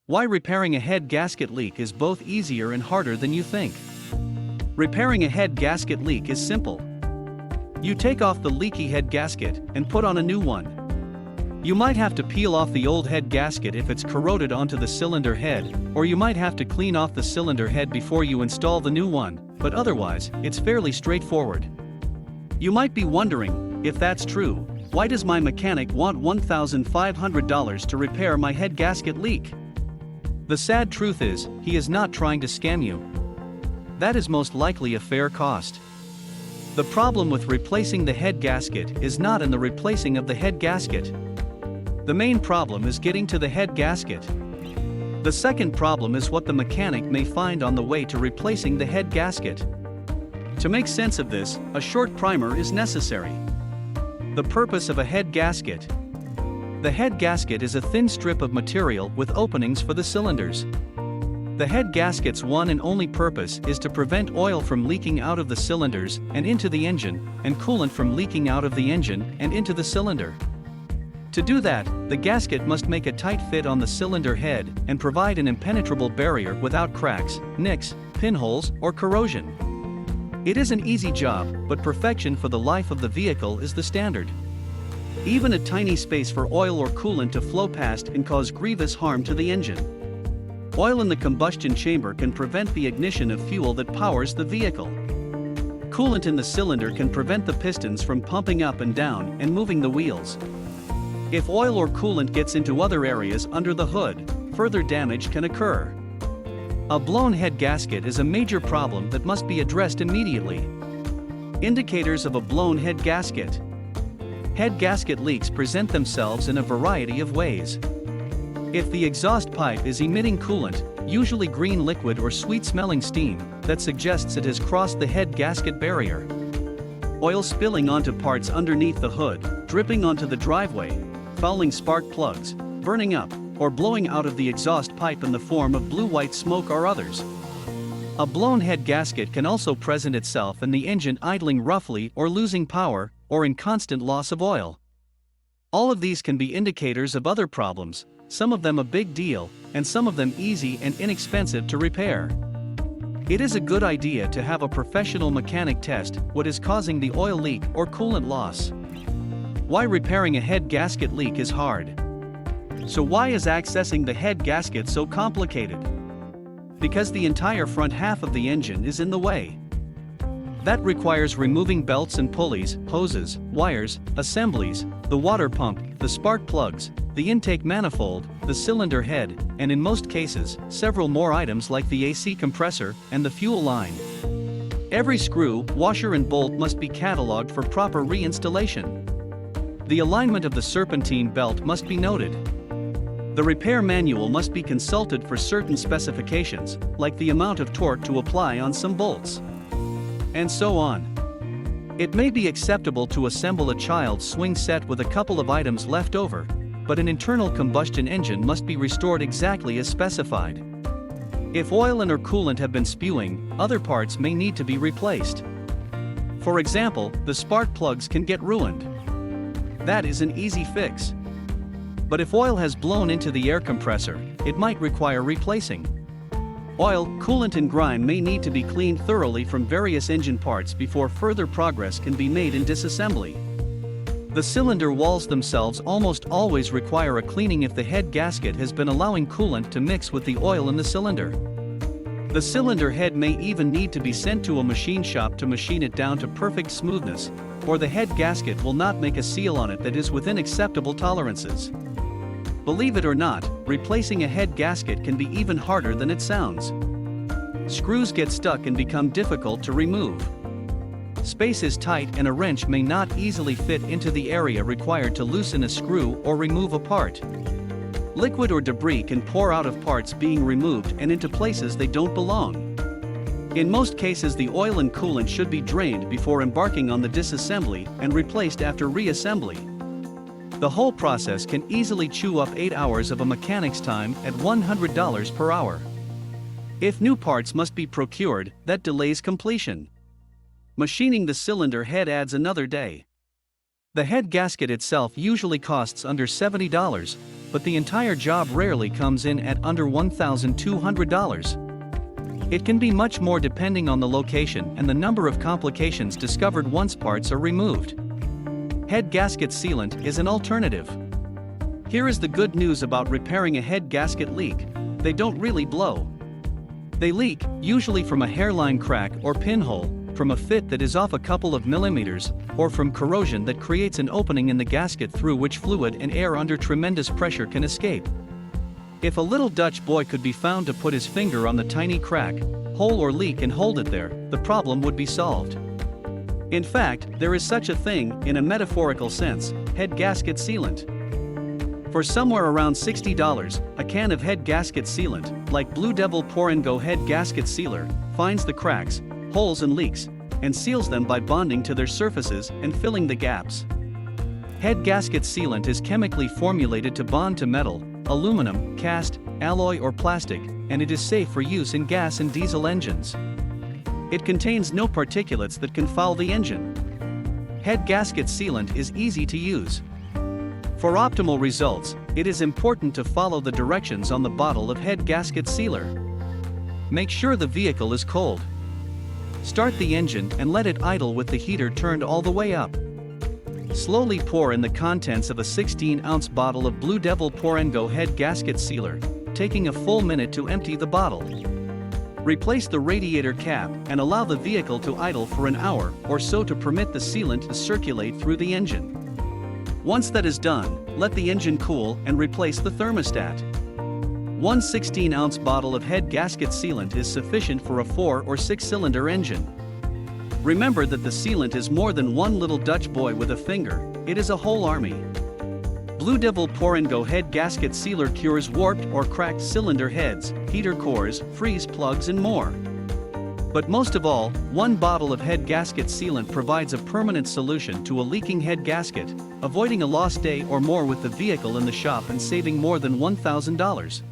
Why repairing a head gasket leak is both easier and harder than you think. Repairing a head gasket leak is simple. You take off the leaky head gasket and put on a new one. You might have to peel off the old head gasket if it's corroded onto the cylinder head, or you might have to clean off the cylinder head before you install the new one, but otherwise, it's fairly straightforward. You might be wondering, if that's true, why does my mechanic want $1,500 to repair my head gasket leak? The sad truth is, he is not trying to scam you. That is most likely a fair cost. The problem with replacing the head gasket is not in the replacing of the head gasket. The main problem is getting to the head gasket. The second problem is what the mechanic may find on the way to replacing the head gasket. To make sense of this, a short primer is necessary. The purpose of a head gasket. The head gasket is a thin strip of material with openings for the cylinders. The head gasket's one and only purpose is to prevent oil from leaking out of the cylinders and into the engine, and coolant from leaking out of the engine and into the cylinder. To do that, the gasket must make a tight fit on the cylinder head and provide an impenetrable barrier without cracks, nicks, pinholes, or corrosion. It is an easy job, but perfection for the life of the vehicle is the standard. Even a tiny space for oil or coolant to flow past can cause grievous harm to the engine. Oil in the combustion chamber can prevent the ignition of fuel that powers the vehicle. Coolant in the cylinder can prevent the pistons from pumping up and down and moving the wheels. If oil or coolant gets into other areas under the hood, further damage can occur. A blown head gasket is a major problem that must be addressed immediately. Indicators of a blown head gasket. Head gasket leaks present themselves in a variety of ways. If the exhaust pipe is emitting coolant, usually green liquid or sweet-smelling steam, that suggests it has crossed the head gasket barrier. Oil spilling onto parts underneath the hood, dripping onto the driveway, fouling spark plugs, burning up, or blowing out of the exhaust pipe in the form of blue-white smoke or others. A blown head gasket can also present itself in the engine idling roughly or losing power, or in constant loss of oil. All of these can be indicators of other problems, some of them a big deal, and some of them easy and inexpensive to repair. It is a good idea to have a professional mechanic test what is causing the oil leak or coolant loss. Why repairing a head gasket leak is hard. So why is accessing the head gasket so complicated? Because the entire front half of the engine is in the way. That requires removing belts and pulleys, hoses, wires, assemblies, the water pump, the spark plugs, the intake manifold, the cylinder head, and in most cases, several more items like the AC compressor and the fuel line. Every screw, washer and bolt must be cataloged for proper reinstallation. The alignment of the serpentine belt must be noted. The repair manual must be consulted for certain specifications, like the amount of torque to apply on some bolts. And so on. It may be acceptable to assemble a child's swing set with a couple of items left over, but an internal combustion engine must be restored exactly as specified. If oil and or coolant have been spewing, other parts may need to be replaced. For example, the spark plugs can get ruined. That is an easy fix. But if oil has blown into the air compressor, it might require replacing. Oil, coolant and grime may need to be cleaned thoroughly from various engine parts before further progress can be made in disassembly. The cylinder walls themselves almost always require a cleaning if the head gasket has been allowing coolant to mix with the oil in the cylinder. The cylinder head may even need to be sent to a machine shop to machine it down to perfect smoothness, or the head gasket will not make a seal on it that is within acceptable tolerances. Believe it or not, replacing a head gasket can be even harder than it sounds. Screws get stuck and become difficult to remove. Space is tight and a wrench may not easily fit into the area required to loosen a screw or remove a part. Liquid or debris can pour out of parts being removed and into places they don't belong. In most cases, the oil and coolant should be drained before embarking on the disassembly and replaced after reassembly. The whole process can easily chew up 8 hours of a mechanic's time at $100 per hour. If new parts must be procured, that delays completion. Machining the cylinder head adds another day. The head gasket itself usually costs under $70, but the entire job rarely comes in at under $1,200. It can be much more depending on the location and the number of complications discovered once parts are removed. Head gasket sealant is an alternative. Here is the good news about repairing a head gasket leak: they don't really blow. They leak, usually from a hairline crack or pinhole, from a fit that is off a couple of millimeters, or from corrosion that creates an opening in the gasket through which fluid and air under tremendous pressure can escape. If a little Dutch boy could be found to put his finger on the tiny crack, hole or leak and hold it there, the problem would be solved. In fact, there is such a thing, in a metaphorical sense, head gasket sealant. For somewhere around $60, a can of head gasket sealant, like BlueDevil Pour-and-Go head gasket sealer, finds the cracks, holes and leaks, and seals them by bonding to their surfaces and filling the gaps. Head gasket sealant is chemically formulated to bond to metal, aluminum, cast, alloy or plastic, and it is safe for use in gas and diesel engines. It contains no particulates that can foul the engine. Head gasket sealant is easy to use. For optimal results, it is important to follow the directions on the bottle of head gasket sealer. Make sure the vehicle is cold. Start the engine and let it idle with the heater turned all the way up. Slowly pour in the contents of a 16-ounce bottle of BlueDevil Pour-and-Go head gasket sealer, taking a full minute to empty the bottle. Replace the radiator cap and allow the vehicle to idle for an hour or so to permit the sealant to circulate through the engine. Once that is done, let the engine cool and replace the thermostat. One 16-ounce bottle of head gasket sealant is sufficient for a 4 or 6-cylinder engine. Remember that the sealant is more than one little Dutch boy with a finger, it is a whole army. BlueDevil Pour-and-Go head gasket sealer cures warped or cracked cylinder heads, heater cores, freeze plugs and more. But most of all, one bottle of head gasket sealant provides a permanent solution to a leaking head gasket, avoiding a lost day or more with the vehicle in the shop and saving more than $1,000.